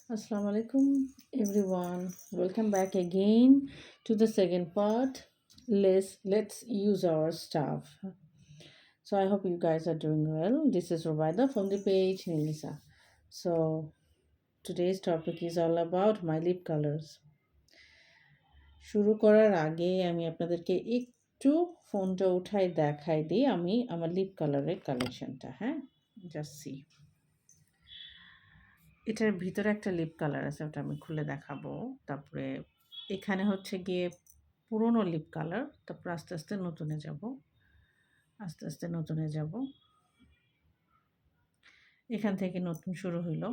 Assalamu alaikum everyone. Welcome back again to the second part. Let's use our stuff. So I hope you guys are doing well. This is Rubaida from the page Nilisa. So today's topic is all about my lip colors. শুরু করার আগে আমি আপনাদেরকে একটু ফোনটা উঠাই দেখাই দিই আমি আমার লিপ কালারের কালেকশনটা, হ্যাঁ? Just see. এটার ভিতরে একটা লিপ কালার আছে, ওটা আমি খুলে দেখাবো। তারপরে এখানে হচ্ছে গিয়ে পুরনো লিপ কালার, তারপর আস্তে আস্তে নতুনে যাব, আস্তে আস্তে নতুনে যাব। এখান থেকে নতুন শুরু হইলো,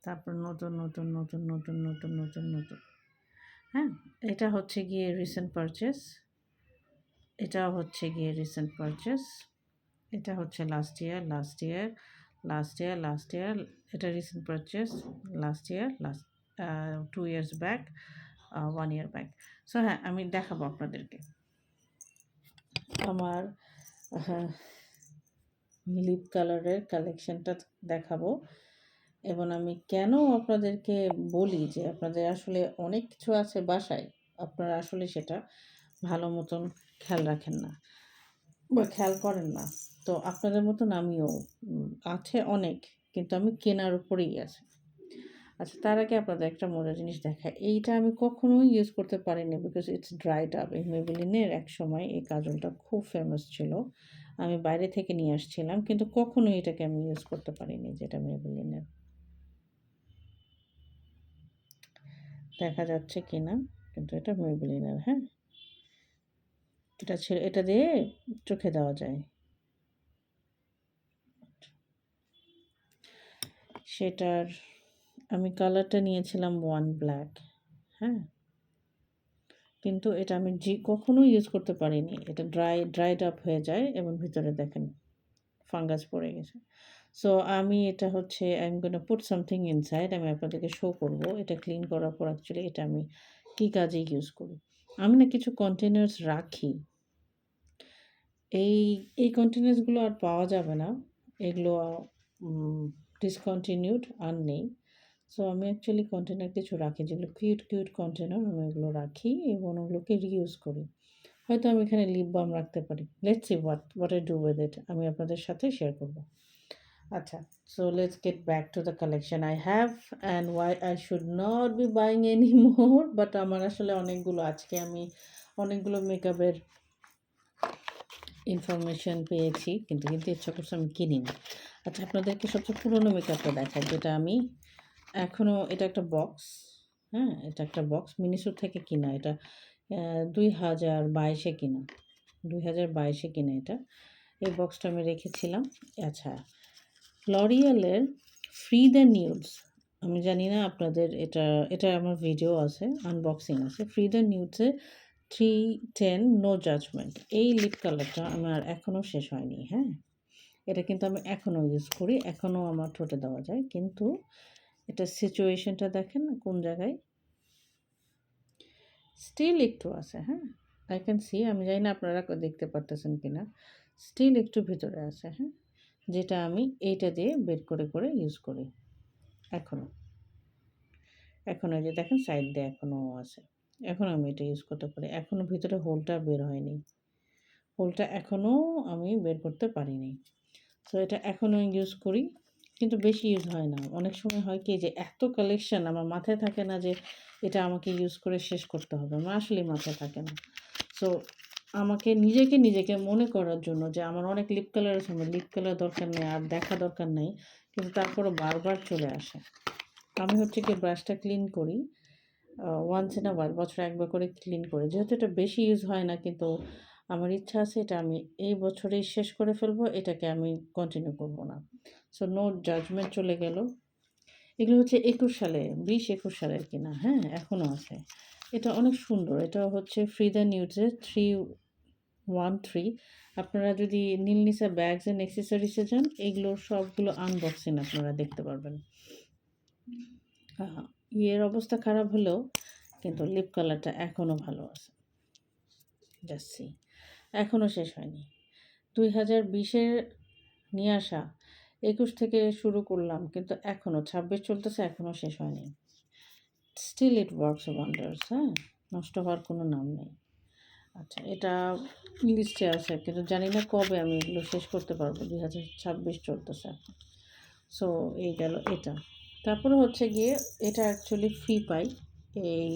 তারপর নতুন নতুন নতুন নতুন নতুন নতুন নতুন, হ্যাঁ। এটা হচ্ছে গিয়ে রিসেন্ট পারচেস, এটাও হচ্ছে গিয়ে রিসেন্ট পারচেস, এটা হচ্ছে last year last year last year last year, এটা recent purchase last year last 2 years back, 1 year back. So হ্যাঁ, আমি দেখাবো আপনাদেরকে আমার লিপ কালারের কালেকশনটা দেখাবো। এবং আমি কেন আপনাদেরকে বলি যে আপনাদের আসলে অনেক কিছু আছে বাসায়, আপনারা আসলে সেটা ভালো মতন খেয়াল রাখেন না বা খেয়াল করেন না। তো আপনাদের মতন আমিও আছে অনেক, কিন্তু আমি কেনার উপরেই আছে। আচ্ছা, তার আগে আপনাদের একটা মজার জিনিস দেখায়। এইটা আমি কখনোই ইউজ করতে পারিনি বিকজ ইটস ড্রাইড আপ। এই মেবেলিনের এক সময় এই কাজলটা খুব ফেমাস ছিল, আমি বাইরে থেকে নিয়ে আসছিলাম, কিন্তু কখনোই এটাকে আমি ইউজ করতে পারিনি। যেটা মেবেলিনের, দেখা যাচ্ছে কিনা, কিন্তু এটা মেবেলিনের, হ্যাঁ। এটা ছিল, এটা দিয়ে চোখে দেওয়া যায়। সেটার আমি কালারটা নিয়েছিলাম ওয়ান ব্ল্যাক, হ্যাঁ। কিন্তু এটা আমি কখনো ইউজ করতে পারিনি। এটা ড্রাইড আপ হয়ে যায় এবং ভিতরে দেখেন ফাঙ্গাস পড়ে গেছে। সো আমি এটা হচ্ছে I am gonna put something inside, আমি আপনাদেরকে শো করব। এটা ক্লিন করার পর অ্যাকচুয়ালি এটা আমি কী কাজে ইউজ করি। আমি না কিছু কন্টেনার্স রাখি, এই কন্টেনার্সগুলো আর পাওয়া যাবে না, এগুলো ডিসকন্টিনিউড, আর নেই। সো আমি অ্যাকচুয়ালি কন্টেনার কিছু রাখি, যেগুলো কিউট কিউট কন্টেনার, আমি ওগুলো রাখি এবং ওগুলোকে রিইউজ করি। হয়তো আমি এখানে লিপ বাম রাখতে পারি। Let's see what I do with it, আমি আপনাদের সাথে শেয়ার করব। আচ্ছা, so let's get back to the collection I have and why I should not be buying any more. But আমার আসলে অনেকগুলো, আজকে আমি অনেকগুলো মেকআপের ইনফরমেশন পেয়েছি, কিন্তু ইচ্ছা করছে আমি কিনিনি। আচ্ছা, আপনাদেরকে সবচেয়ে পুরনো মেকআপটা দেখাই, যেটা আমি এখনও, এটা একটা বক্স, হ্যাঁ, এটা একটা বক্স মিনিসোর থেকে কিনা। এটা 2022-এ কিনা, 2022-এ কিনা এটা। এই বক্সটা আমি রেখেছিলাম। আচ্ছা, লরিয়ালের ফ্রি দ্য নিউডস, আমি জানি না আপনাদের এটা, এটা আমার ভিডিও আছে, আনবক্সিং আছে। ফ্রি দ্য নিউডসে 310 নো জাজমেন্ট, এই লিপ কালারটা আমার এখনও শেষ হয়নি, হ্যাঁ। এটা কিন্তু আমি এখনও ইউজ করি, এখনও আমার ঠোঁটে দেওয়া যায়, কিন্তু এটা সিচুয়েশনটা দেখেন কোন জায়গায়, স্টিল একটু আছে, হ্যাঁ। আই ক্যান সি, আমি জানি না আপনারা দেখতে পারতেছেন কিনা, স্টিল একটু ভিতরে আছে, হ্যাঁ। যেটা আমি এইটা দিয়ে বের করে করে ইউজ করি এখনও। এখনও যে দেখেন সাইড দিয়ে এখনও আছে, এখন আমি এটা ইউজ করতে পারি। এখনও ভিতরে হোলটা বের হয়নি, হোলটা এখনও আমি বের করতে পারিনি। সো এটা এখনও ইউজ করি, কিন্তু বেশি ইউজ হয় না। অনেক সময় হয় কি যে এত কালেকশন আমার মাথায় থাকে না যে এটা আমাকে ইউজ করে শেষ করতে হবে, আমার আসলেই মাথায় থাকে না। সো আমাকে নিজেকে মনে করার জন্য যে আমার অনেক লিপ কালার আছে, আমার লিপ কালার দরকার নেই, আর দেখা দরকার নেই, কিন্তু তারপরও বারবার চলে আসে। আমি হচ্ছে কি ব্রাশটা ক্লিন করি ওয়ান্স ইন আ ওয়াইল, বছরে একবার করে ক্লিন করি। যেহেতু এটা বেশি ইউজ হয় না, কিন্তু আমার ইচ্ছা আছে এটা আমি এই বছরেই শেষ করে ফেলবো, এটাকে আমি কন্টিনিউ করব না। সো নো জাজমেন্ট চলে গেল। এগুলো হচ্ছে 21 সালে, 20-21 সালের কিনা, হ্যাঁ, এখনও আছে। এটা অনেক সুন্দর, এটা হচ্ছে ফ্রি দ্য নিউজের 313। আপনারা যদি নীলনিসা ব্যাগস অ্যান্ড অ্যাক্সেসরিজে যান, এগুলোর সবগুলো আনবক্সিং আপনারা দেখতে পারবেন। ইয়ের অবস্থা খারাপ হলেও কিন্তু লিপ কালারটা এখনও ভালো আছে, যাচ্ছি, এখনও শেষ হয়নি। 2020-এর নিয়ে আসা 21 থেকে শুরু করলাম কিন্তু এখনও 26 চলতেছে, এখনও শেষ হয়নি। স্টিল ইট ওয়ার্কস ওয়ান্ডার্স, হ্যাঁ? নষ্ট হওয়ার কোনো নাম নেই। আচ্ছা, এটা লিস্টে আছে কিন্তু জানি না কবে আমি এগুলো শেষ করতে পারবো। 2026 চলতেছে এখন। সো এই গেল এটা। তারপরে হচ্ছে গিয়ে এটা অ্যাকচুয়ালি ফ্রি পাই। এই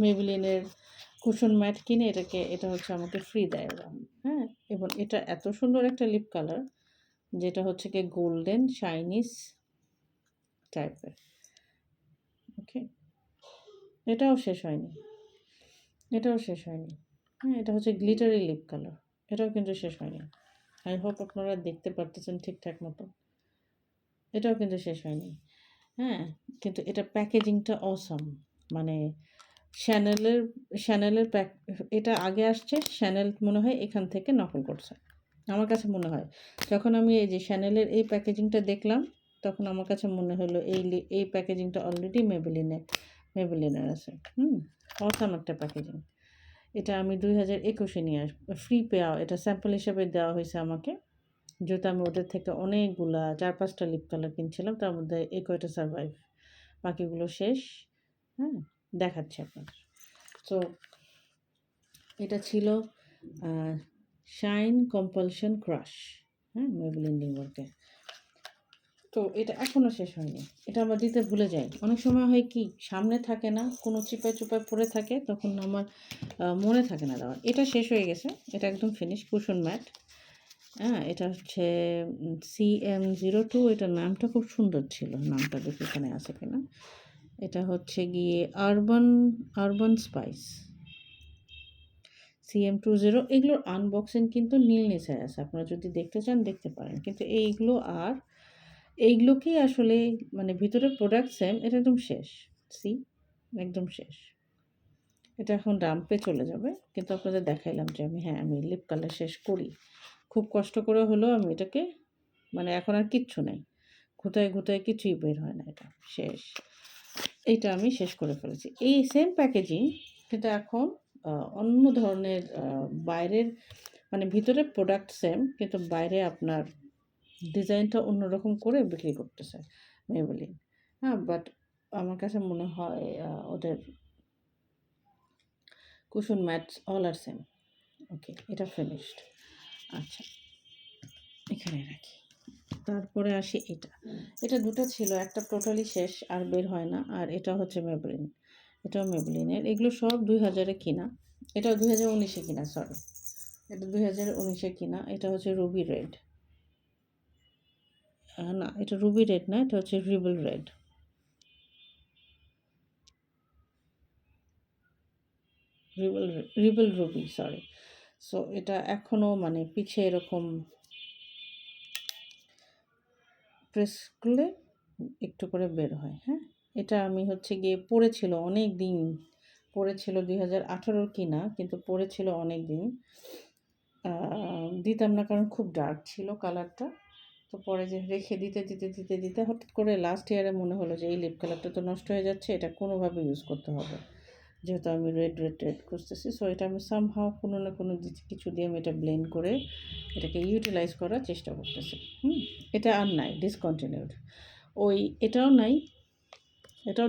মেবিলিনের কুশন ম্যাট কিনে এটা হচ্ছে আমাকে ফ্রি দেয় ওরা, হ্যাঁ? এবং এটা এত সুন্দর একটা লিপ কালার, যেটা হচ্ছে গিয়ে গোল্ডেন শাইনিস টাইপের। ওকে, এটাও শেষ হয়নি, এটাও শেষ হয়নি। হ্যাঁ, এটা হচ্ছে গ্লিটারি লিপ কালার, এটাও কিন্তু শেষ হয়নি। আই হোপ আপনারা দেখতে পারতেছেন ঠিকঠাক মতো। এটাও কিন্তু শেষ হয়নি। হ্যাঁ, কিন্তু এটা প্যাকেজিংটা অসাম। মানে শ্যানেলের শ্যানেলের এটা আগে আসছে, শ্যানেল মনে হয় এখান থেকে নকল করছে। আমার কাছে মনে হয়। যখন আমি এই যে শ্যানেলের এই প্যাকেজিংটা দেখলাম, তখন আমার কাছে মনে হলো এই প্যাকেজিংটা অলরেডি মেবেলিনের আছে। অসাম একটা প্যাকেজিং। এটা আমি 2021-এ নিয়ে ফ্রি পেয়া, এটা স্যাম্পল হিসাবে দেওয়া হয়েছে আমাকে। যেহেতু আমি ওদের থেকে অনেকগুলা 4-5টা লিপ কালার কিনছিলাম, তার মধ্যে এই কয়টা সারভাইভ, বাকিগুলো শেষ। হ্যাঁ, দেখাচ্ছি আপনাদের। তো এটা ছিল শাইন কম্পালশন ক্রাশ, হ্যাঁ, মেবেলিন নিউইয়র্কের। তো এটা এখনও শেষ হয়নি। এটা আবার দিতে ভুলে যাই। অনেক সময় হয় কি, সামনে থাকে না, কোনো চিপায় চুপায় পড়ে থাকে, তখন আমার মনে থাকে না দেওয়ার। এটা শেষ হয়ে গেছে, এটা একদম ফিনিশ কুশন ম্যাট। হ্যাঁ, এটা হচ্ছে CM02, এটার নামটা খুব সুন্দর ছিল। নামটা দেখি এখানে আছে কিনা। এটা হচ্ছে গিয়ে আরবান স্পাইস CM20। এগুলোর আনবক্সিং কিন্তু নীল নিচে আছে, আপনারা যদি দেখতে চান দেখতে পারেন। কিন্তু এইগুলোকেই আসলে মানে ভিতরে প্রোডাক্ট সেম, এটা একদম শেষ। সি, একদম শেষ। এটা এখন ডাম্পে চলে যাবে, কিন্তু আপনাদের দেখাইলাম যে আমি লিপ কালার শেষ করি। খুব কষ্ট করে হলেও আমি এটাকে, মানে এখন আর কিচ্ছু নেই, ঘুতায় কিছুই বের হয় না, এটা শেষ। এইটা আমি শেষ করে ফেলেছি। এই সেম প্যাকেজিং, কিন্তু এখন অন্য ধরনের বাইরের, মানে ভিতরে প্রোডাক্ট সেম কিন্তু বাইরে আপনার ডিজাইনটা অন্যরকম করে বিক্রি করতেছে মেবেলিন। হ্যাঁ, বাট আমার কাছে মনে হয় ওদের কুশন ম্যাটস অল আর সেম। ওকে, এটা ফিনিশড। আচ্ছা, এখানে রাখি। তারপরে আসি এটা দুটো ছিল, একটা টোটালি শেষ আর বের হয় না, আর এটা হচ্ছে মেবেলিন। এটাও মেবেলিনের। এগুলো সব 2000-এ কিনা। এটাও 2019-এ কিনা, সরি, এটা 2019-এ কিনা। এটা হচ্ছে রুবি রেড। না, এটা রুবি রেড না, এটা হচ্ছে rebel red. Rebel ruby, sorry. So এটা এখনও মানে পিছে এরকম প্রেস করলে একটু করে বের হয়। হ্যাঁ, এটা আমি হচ্ছে গিয়ে পড়েছিল অনেক দিন, পড়েছিল 2018-র কিনা, কিন্তু পড়েছিল অনেক দিন। দিতাম না কারণ খুব ডার্ক ছিল কালারটা। তো পরে যে রেখে দিতে হঠাৎ করে লাস্ট ইয়ারে মনে হলো যে এই লিপ কালারটা তো নষ্ট হয়ে যাচ্ছে, এটা কোনোভাবে ইউজ করতে হবে। যেহেতু আমি রেড খুঁজতেছি, সো এটা আমি সামহাও কোনো না কোনো কিছু দিয়ে আমি এটা ব্লেন্ড করে এটাকে ইউটিলাইজ করার চেষ্টা করতেছি। এটা আর নাই, ডিসকন্টিনিউড। এটাও নাই, এটাও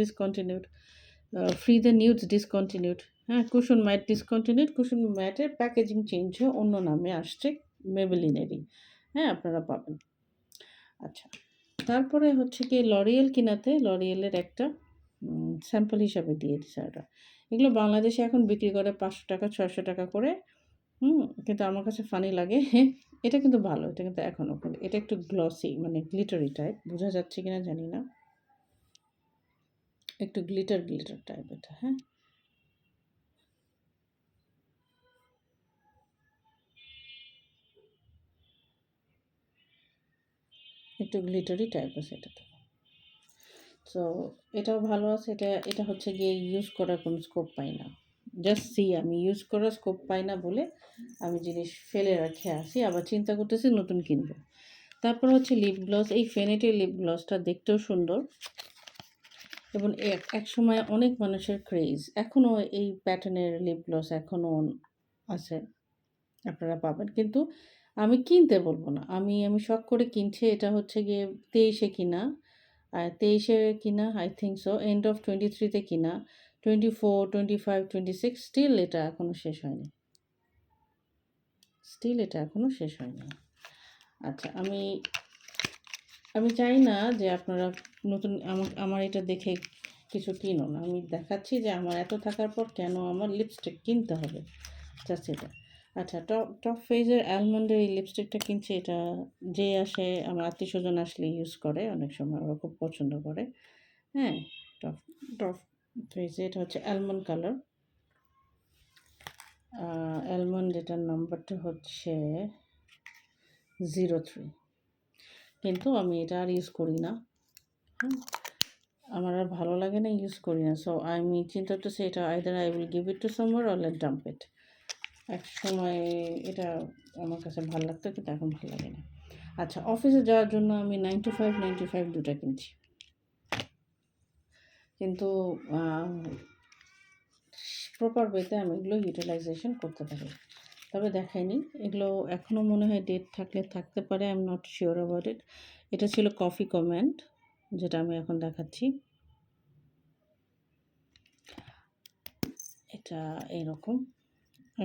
discontinued. Free the nudes discontinued. হ্যাঁ, কুশন ম্যাট ডিসকন্টিনিউড। কুশন ম্যাটের প্যাকেজিং চেঞ্জ হয়ে অন্য নামে আসছে, মেবেলিনেরই। হ্যাঁ, আপনারা পাবেন। আচ্ছা, তারপরে হচ্ছে কি লরিয়েল কিনাতে, লরিয়েলের একটা স্যাম্পল হিসাবে দিয়ে দিচ্ছে ওটা। এগুলো বাংলাদেশে এখন বিক্রি করে 500 টাকা 600 টাকা করে। কিন্তু আমার কাছে ফানি লাগে। এটা কিন্তু ভালো, এটা কিন্তু এখনও, এটা একটু গ্লসি, মানে গ্লিটারি টাইপ, বোঝা যাচ্ছে কিনা জানি না। একটু গ্লিটার টাইপ এটা। হ্যাঁ, একটু গ্লিটারি টাইপ আছে এটাতে। সো এটাও ভালো আছে। এটা হচ্ছে গিয়ে ইউজ করার কোনো স্কোপ পাই না। জাস্ট আমি ইউজ করার স্কোপ পাই না বলে আমি জিনিস ফেলে রেখে আসি, আবার চিন্তা করতেছি নতুন কিনবো। তারপর হচ্ছে লিপ গ্লস। এই ফেনেটির লিপ গ্লসটা দেখতেও সুন্দর, এবং এক সময় অনেক মানুষের ক্রেজ। এখনও এই প্যাটার্নের লিপ গ্লস এখনও আছে, আপনারা পাবেন। কিন্তু আমি কিনতে বলব না। আমি শখ করে কিনছি। এটা হচ্ছে গিয়ে ২৩ এ কিনা। ২৩ এ কিনা I think so. End of 23 তে কিনা। 24, 25, 26 স্টিল এটা এখনো শেষ হয়নি। স্টিল এটা এখনো শেষ হয়নি। আচ্ছা আমি চাই না যে আপনারা নতুন আমার এটা দেখে কিছু কিনুন। আমি দেখাচ্ছি যে আমার এত থাকার পর কেন আমার লিপস্টিক কিনতে হবে। জাস্ট এটা। আচ্ছা টপ ফেজের অ্যালমন্ডের এই লিপস্টিকটা কিনছি। এটা যে আসে আমার আত্মীয়স্বজন আসলে ইউজ করে অনেক সময় ওরা খুব পছন্দ করে। হ্যাঁ? টপ টপ ফেজে এটা হচ্ছে অ্যালমন্ড কালার। অ্যালমন্ড এটার নাম্বারটা হচ্ছে 03 কিন্তু আমি এটা আর ইউজ করি না। হ্যাঁ? আমার আর ভালো লাগে না, ইউজ করি না। সো আমি চিন্তা করতেছি এটা either I will give it to somewhere or let dump it. একসময় এটা আমার কাছে ভাল লাগতো কিন্তু এখন ভাল লাগে না। আচ্ছা অফিসে যাওয়ার জন্য আমি 9 to 5, 9 to 5 ২ টা কিনছি। কিন্তু আ প্রপার ওয়েতে আমি এগুলো ইউটিলাইজেশন করতে পারি। তবে দেখাইনি। এগুলো এখনও মনে হয় ডেট থাকলে থাকতে পারে। I am not sure about it. এটা ছিল কফি কমেন্ট যেটা আমি এখন দেখাচ্ছি। এটা এরকম।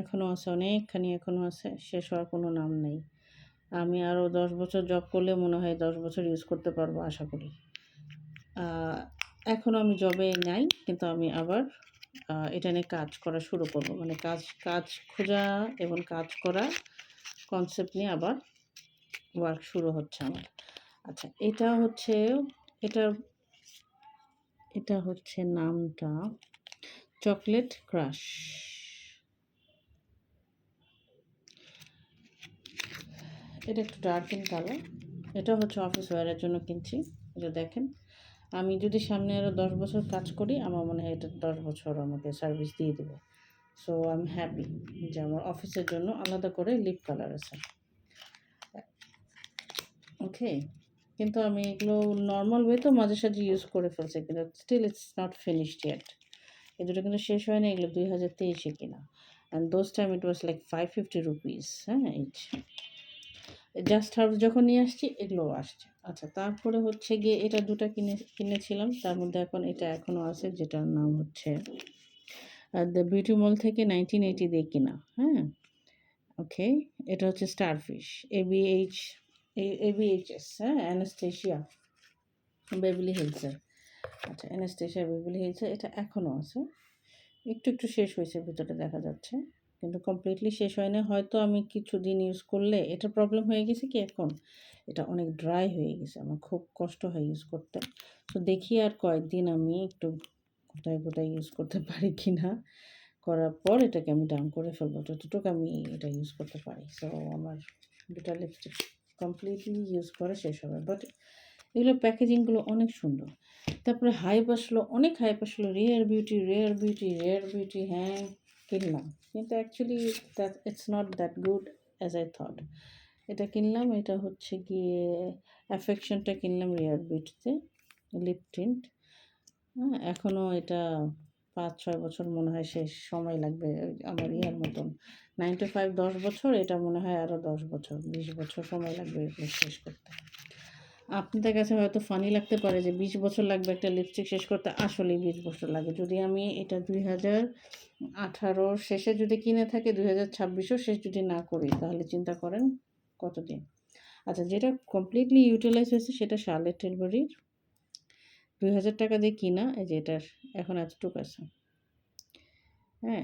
এখনও আছে, অনেকখানি এখনও আছে। শেষ হওয়ার কোনো নাম নেই। আমি আরও 10 বছর জব করলে মনে হয় 10 বছর ইউজ করতে পারবো আশা করি। এখনও আমি জবে নাই কিন্তু আমি আবার এটা নিয়ে কাজ করা শুরু করব। মানে কাজ খোঁজা এবং কাজ করা কনসেপ্ট নিয়ে আবার ওয়ার্ক শুরু হচ্ছে আমার। আচ্ছা এটার এটা হচ্ছে নামটা চকলেট ক্রাশ। এটা একটু ডার্ক ইন কালার। এটা হচ্ছে অফিস ওয়্যারের জন্য কিনছি। এটা দেখেন। আমি যদি সামনে আরও 10 বছর কাজ করি আমার মনে হয় এটা 10 বছর আমাকে সার্ভিস দিয়ে দেবে। সো আই এম হ্যাপি যে আমার অফিসের জন্য আলাদা করে লিপ কালার আছে। ওকে? কিন্তু আমি এগুলো নরমাল ওয়েতেও মাঝে সাঝে ইউজ করে ফেলছি কিন্তু still it's not finished yet. এই দুটো কিন্তু শেষ হয়নি। এগুলো 2023 এ কিনা। And those time it was like ₹550 হ্যাঁ? ইচ। জাস্ট হার্বস যখন নিয়ে আসছি এগুলোও আসছে। আচ্ছা তারপরে হচ্ছে গিয়ে এটা ২ টা কিনেছিলাম। তার মধ্যে এখন এটা এখনও আছে যেটার নাম হচ্ছে দ্য বিউটি মল থেকে 1980 দিয়ে কিনা। হ্যাঁ? ওকে। এটা হচ্ছে স্টারফিশ। ABHS হ্যাঁ? অ্যানাস্টেশিয়া বেভারলি হিলসের। আচ্ছা অ্যানাস্টেশিয়া বেভারলি হিলসের এটা এখনও আছে। একটু শেষ হয়েছে ভিতরে দেখা যাচ্ছে। কিন্তু কমপ্লিটলি শেষ হয় না। হয়তো আমি কিছুদিন ইউজ করলে এটার প্রবলেম হয়ে গেছে কি এখন? এটা অনেক ড্রাই হয়ে গেছে। আমার খুব কষ্ট হয় ইউজ করতে। তো দেখি আর কয়েকদিন আমি একটু গোটায় ইউজ করতে পারি কিনা। করার পর এটাকে আমি ডাউন করে ফেলবো। যতটুকু আমি এটা ইউজ করতে পারি। সো আমার ২ টা লিপস্টিক কমপ্লিটলি ইউজ করা শেষ হবে। বাট এগুলোর প্যাকেজিংগুলো অনেক সুন্দর। তারপরে অনেক হাইপ আসলো রেয়ার বিউটি হ্যাঁ, কিনলাম। কিন্তু actually it's not that good as I thought. এটা কিনলাম, এটা হচ্ছে গিয়ে অ্যাফেকশনটা কিনলাম রেয়ার বিউটিতে, লিপ টিন্ট। হ্যাঁ, এখনও এটা ৫-৬ বছর মনে হয় শেষ সময় লাগবে আমার ইয়ার মতন। 9 to 5 10 বছর, এটা মনে হয় আরও 10 বছর, 20 বছর সময় লাগবে এগুলো শেষ করতে। আপনাদের কাছে হয়তো ফানি লাগতে পারে যে 20 বছর লাগবে একটা লিপস্টিক শেষ করতে। আসলেই 20 বছর লাগে। যদি আমি এটা 2018 শেষে যদি কিনে থাকি, 2026ও শেষ যদি না করি তাহলে চিন্তা করেন কতদিন। আচ্ছা যেটা কমপ্লিটলি ইউটিলাইজ হয়েছে সেটা শার্লেট টিলবারির। ৳২,০০০ দিয়ে কিনা। এই যে এটার এখন এতটুকু আছে। হ্যাঁ,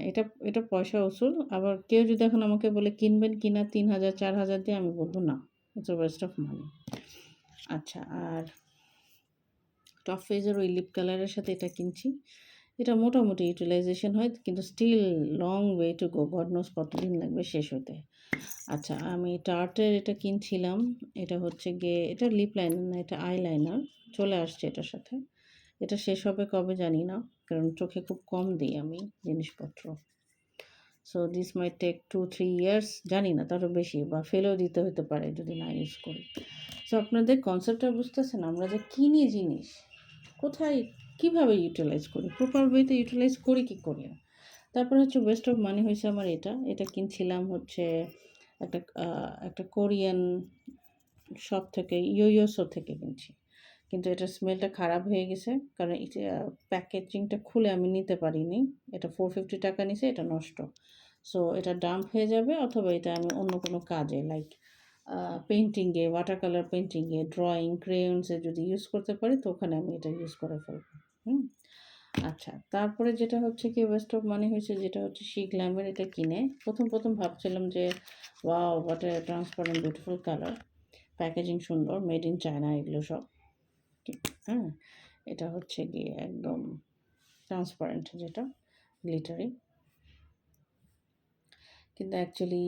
এটা পয়সা উসুল। আবার কেউ যদি এখন আমাকে বলে কিনবেন কিনা ৩,০০০ ৪,০০০ দিয়ে, আমি বলব না। It's a West of money. আচ্ছা আর টপ ফেজের ওই লিপ কালারের সাথে এটা কিনছি। এটা মোটামুটি ইউটিলাইজেশন হয় কিন্তু still long way to go. God knows কতদিন লাগবে শেষ হতে। আচ্ছা আমি টার্টের এটা কিনছিলাম। এটা হচ্ছে গিয়ে এটা লিপ লাইনার না, এটা আইলাইনার। চলে আসছে এটার সাথে। এটা শেষ হবে কবে জানি না। কারণ চোখে খুব কম দিই আমি জিনিসপত্র। So this might take 2-3 years, জানি না তারও বেশি, বা ফেলেও দিতে হতে পারে যদি না ইউজ করি। সো আপনাদের কনসেপ্টটা বুঝতেছেন? আমরা যে কিনি জিনিস কোথায় কীভাবে ইউটিলাইজ করি, প্রপার ওয়েতে ইউটিলাইজ করি কি করি না। তারপর হচ্ছে ওয়েস্ট অফ মানি হয়েছে আমার এটা কিনছিলাম হচ্ছে একটা কোরিয়ান শপ থেকে ইয়োইয়োসো থেকে কিনছি। কিন্তু এটার স্মেলটা খারাপ হয়ে গেছে। কারণ এটা প্যাকেজিংটা খুলে আমি নিতে পারিনি। এটা ৳450 নিছে, এটা নষ্ট। সো এটা ডাম্প হয়ে যাবে, অথবা এটা আমি অন্য কোনো কাজে লাইক পেইন্টিংয়ে, ওয়াটার কালার পেইন্টিংয়ে, ড্রয়িং, ক্রেয়ন্স এ যদি ইউজ করতে পারি তো ওখানে আমি এটা ইউজ করে ফেলব। হুম? আচ্ছা, তারপরে যেটা হচ্ছে কি ওয়েস্ট অফ মানি হয়েছে, যেটা হচ্ছে শি গ্ল্যামের এটা কিনে প্রথম ভাবছিলাম যে wow! What a transparent beautiful colour. Packaging সুন্দর, মেড ইন চায়না এগুলো সব। হ্যাঁ? এটা হচ্ছে গিয়ে একদম ট্রান্সপারেন্ট যেটা গ্লিটারি। কিন্তু অ্যাকচুয়ালি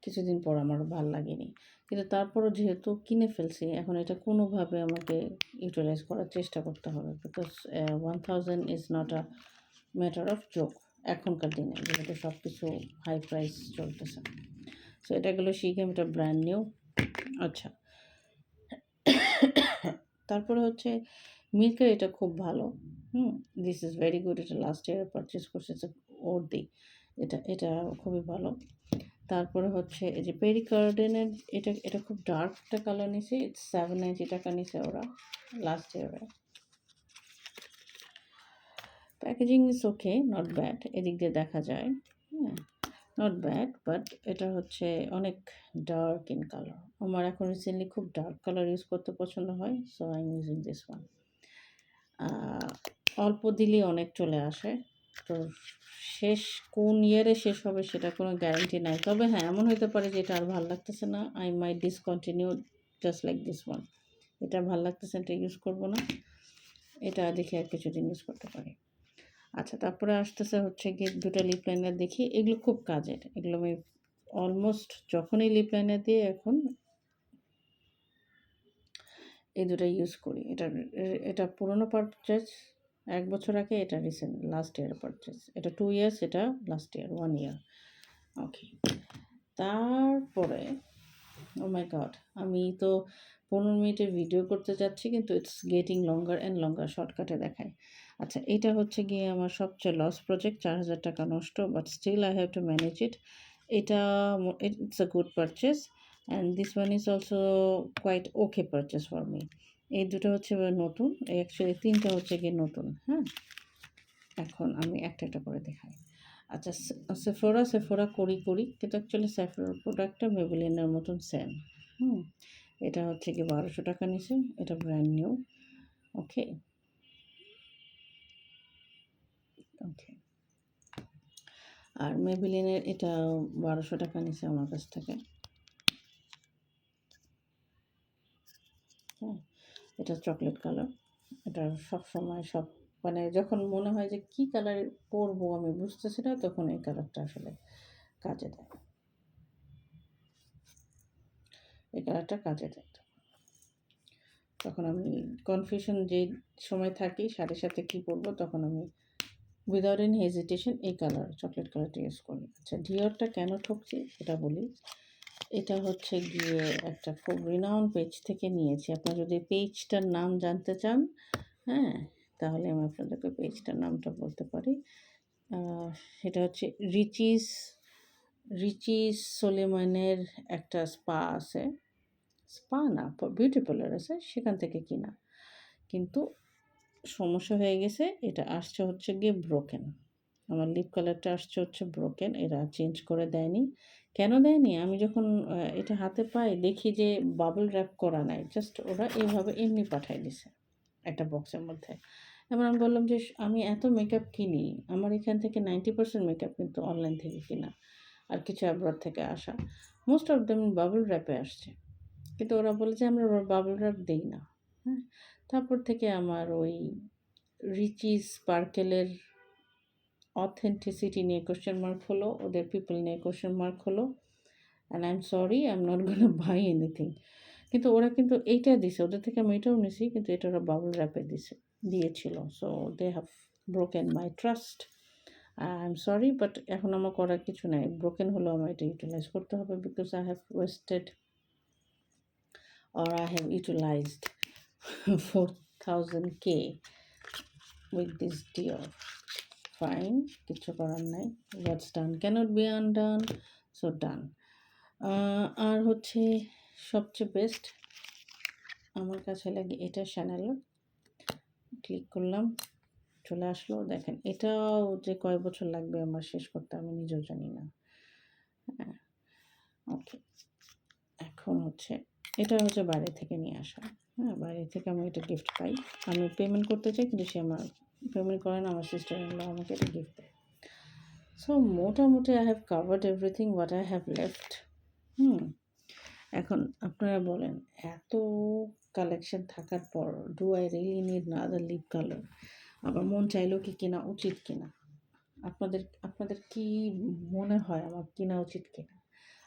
কিছুদিন পর আমার ভাল লাগেনি। কিন্তু তারপরও যেহেতু কিনে ফেলছি, এখন এটা কোনোভাবে আমাকে ইউটিলাইজ করার চেষ্টা করতে হবে। Because 1000 is not a matter of joke এখনকার দিনে, যেহেতু সব কিছু হাই প্রাইস চলতেছে। সো এটা গেলো শিখে, এটা ব্র্যান্ড নিউ। আচ্ছা, তারপরে হচ্ছে মিল্কের এটা খুব ভালো। This is very good. এটা লাস্ট ইয়ার পারচেস করছি, ওর্দি। এটা খুবই ভালো। তারপরে হচ্ছে এই যে পেরিকার্ডেনের এটা খুব ডার্ক একটা কালার নিছে। ইটস $790 নিছে ওরা লাস্ট ইয়ারে। Packaging is okay, not bad. এদিক দিয়ে দেখা যায়, হ্যাঁ, নট ব্যাড। বাট এটা হচ্ছে অনেক ডার্ক ইন কালার। আমার এখন রিসেন্টলি খুব ডার্ক কালার ইউজ করতে পছন্দ হয়, so I am using this one. অল্প দিলেই অনেক চলে আসে। তো শেষ কোন ইয়ারে শেষ হবে সেটা কোনো গ্যারান্টি নাই। তবে হ্যাঁ, এমন হইতে পারে যে এটা আর ভাল লাগতেছে না। I might discontinue just like this one. এটা ভাল লাগতেছে, এটা ইউজ করব না। এটা দেখে আর কিছুদিন ইউজ করতে পারি। আচ্ছা, তারপরে আসতেছে হচ্ছে গিয়ে 2টা লিপ লাইনার দেখি। এগুলো খুব কাজের। এগুলো আমি অলমোস্ট যখনই লিপ লাইনার দিয়ে এখন এই 2টা ইউজ করি। এটা পুরনো পারচেজ 1 বছর আগে, এটা রিসেন্ট লাস্ট ইয়ার পারচেজ। এটা 2 ইয়ার্স, এটা লাস্ট ইয়ার 1 ইয়ার। ওকে। তারপরে ও মাই গড! আমি তো 15 মিনিটের ভিডিও করতে যাচ্ছি, কিন্তু ইটস গেটিং লঙ্গার অ্যান্ড লঙ্গার, শর্টকাটে দেখায়। আচ্ছা, এটা হচ্ছে গিয়ে আমার সবচেয়ে লস প্রজেক্ট। ৳4000 নষ্ট, but still I have to manage it. এটা it's a good purchase, and this one is also quite okay purchase for me. এই 2টা হচ্ছে নতুন। অ্যাকচুয়ালি 3টা হচ্ছে গিয়ে নতুন, হ্যাঁ? এখন আমি একটা করে দেখাই। আচ্ছা, সেফোরা করি, কিন্তু অ্যাকচুয়ালি সেফোরার প্রোডাক্টটা মেবেলিনের মতন সেম। এটা হচ্ছে গিয়ে $1200 নিছে। এটা ব্র্যান্ড নিউ। ওকে, ওকে। আর মেবেলিনের এটা $1200 নিছে আমার কাছ থেকে। হ্যাঁ, এটা চকলেট কালার। এটা সবসময় মানে যখন মনে হয় যে কী কালার পরবো আমি বুঝতেছি না, তখন এই কালারটা আসলে কাজে দেয়। এই কালারটা কাজে দেয়। তখন আমি কনফিউশন যেই সময় থাকি শাড়ির সাথে কী পরবো, তখন আমি উইদাউট এনি হেজিটেশন এই কালার, চকলেট কালারটা ইউজ করি। আচ্ছা, ডিওরটা কেন ঠকছি সেটা বলি। এটা হচ্ছে গিয়ে একটা খুব রিনাউন্ড পেজ থেকে নিয়েছি। আপনারা যদি পেজটার নাম জানতে চান, হ্যাঁ, তাহলে আমি আপনাদেরকে পেজটার নামটা বলতে পারি। সেটা হচ্ছে রিচিস সোলেমানের একটা স্পা আছে। স্পা না, বিউটি পার্লার আছে, সেখান থেকে কিনা। কিন্তু সমস্যা হয়ে গেছে, এটা আসছে হচ্ছে গিয়ে ব্রোকেন। আমার লিপ কালারটা আসছে হচ্ছে ব্রোকেন। এরা চেঞ্জ করে দেয়নি। কেন দেয়নি? আমি যখন এটা হাতে পাই দেখি যে বাবল র্যাপ করা নাই। জাস্ট ওরা এইভাবে এমনি পাঠায় দিছে একটা বক্সের মধ্যে। এবার আমি বললাম যে আমি এত মেকআপ কিনি, আমার এখান থেকে 90% মেকআপ কিন্তু অনলাইন থেকে কিনা, আর কিছু অ্যাব্রড থেকে আসা। মোস্ট অফ দেম বাবল র্যাপে আসছে। কিন্তু ওরা বলে যে আমরা বাবল র্যাপ দেই না। হ্যাঁ? তারপর থেকে আমার ওই রিচি স্পার্কেলের অথেন্টিসিটি নিয়ে কোয়েশ্চেন মার্ক হলো, ওদের পিপল নিয়ে কোয়েশ্চেন মার্ক হলো। And I am sorry, I am not gonna by anything. কিন্তু ওরা কিন্তু এইটা দিছে, ওদের থেকে আমি এটাও নিছি, কিন্তু এটা ওরা বাবল র্যাপে দিয়েছিল। So they have broken my trust. I am sorry, but এখন আমার করার কিছু নাই। ব্রোকেন হলেও আমার এটা ইউটিলাইজ করতে হবে, because I have wasted or I have utilized 4000K with this deal. Fine, কিছু করার নাই। What's done cannot be undone, so done. আর হচ্ছে সবচেয়ে বেস্ট আমার কাছে লাগে এটা শ্যানেলের। ক্লিক করলাম, চলে আসলো। দেখেন এটাও যে কয় বছর লাগবে আমার শেষ করতে আমি নিজেও জানি না। হ্যাঁ, ওকে। এখন হচ্ছে এটা হচ্ছে বাইরে থেকে নিয়ে আসা। হ্যাঁ, বাইরে থেকে আমি এটা গিফট পাই। আমি পেমেন্ট করতে চাই কিন্তু সে আমার পেমেন্ট করে না, আমার সিস্টার ইন ল আমাকে এটা গিফট দেয়। সো মোটামুটি I have covered everything what I have left. Hmm, এখন আপনারা বলেন এত কালেকশন থাকার পর do I really need other lip colour? আবার মন চাইলেও কি কেনা উচিত কিনা? আপনাদের আপনাদের কি মনে হয় আমার কেনা উচিত কিনা?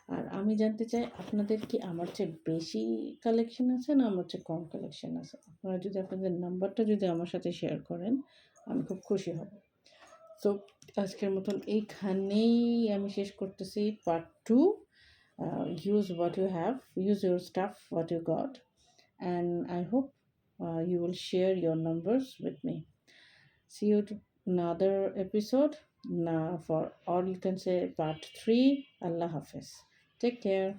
আর আমি জানতে চাই আপনাদের কি আমার চেয়ে বেশি কালেকশন আছে না আমার চেয়ে কম কালেকশন আছে? আপনারা যদি আপনাদের নাম্বারটা যদি আমার সাথে শেয়ার করেন, আমি খুব খুশি হব। তো আজকের মতন এইখানেই আমি শেষ করতেছি part 2। Use what you have, use your stuff, what you got, and I hope you will share your numbers with me. See you to another episode. Now, for all you can say, part 3. Allah Hafiz. Take care.